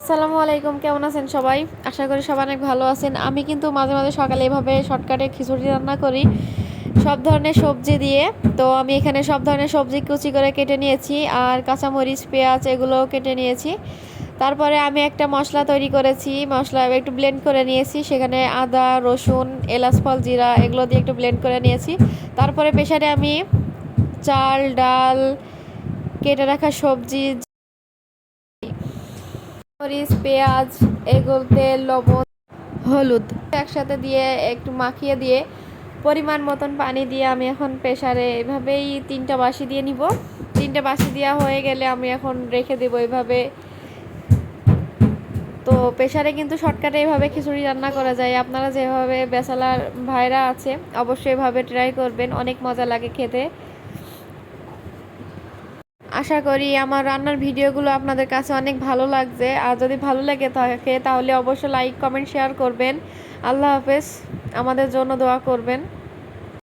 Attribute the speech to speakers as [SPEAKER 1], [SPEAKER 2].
[SPEAKER 1] আসসালামু আলাইকুম, কেমন আছেন সবাই? আশা করি সবাই অনেক ভালো আছেন। আমি কিন্তু মাঝে মাঝে সকালে এভাবে শর্টকাটে খিচুড়ি রান্না করি সব ধরনের সবজি দিয়ে। তো আমি এখানে সব ধরনের সবজি কুচি করে কেটে নিয়েছি, আর কাঁচামরিচ পেঁয়াজ এগুলো কেটে নিয়েছি। তারপরে আমি একটা মশলা তৈরি করেছি, মশলা একটু ব্লেন্ড করে নিয়েছি, সেখানে আদা রসুন এলাচ ফল জিরা এগুলো দিয়ে একটু ব্লেন্ড করে নিয়েছি। তারপরে প্রেসারে আমি চাল ডাল কেটে রাখা সবজি মরিচ পেঁয়াজ এগুলো তেল লবণ হলুদ একসাথে দিয়ে একটু মাখিয়ে দিয়ে পরিমাণ মতন পানি দিয়ে আমি এখন প্রেসারে এভাবেই 3টা বাসি দিয়ে নিব। 3টে বাসি দেওয়া হয়ে গেলে আমি এখন রেখে দেবো এভাবে। তো প্রেসারে কিন্তু শর্টকাটে এভাবে খিচুড়ি রান্না করা যায়। আপনারা যেভাবে ব্যাচেলার ভাইরা আছে অবশ্যই এভাবে ট্রাই করবেন, অনেক মজা লাগে খেতে। আশা করি আমার রান্নার ভিডিওগুলো আপনাদের কাছে অনেক ভালো লাগছে, আর যদি ভালো লেগে থাকে তাহলে অবশ্যই লাইক কমেন্ট শেয়ার করবেন। আল্লাহ হাফেজ, আমাদের জন্য দোয়া করবেন।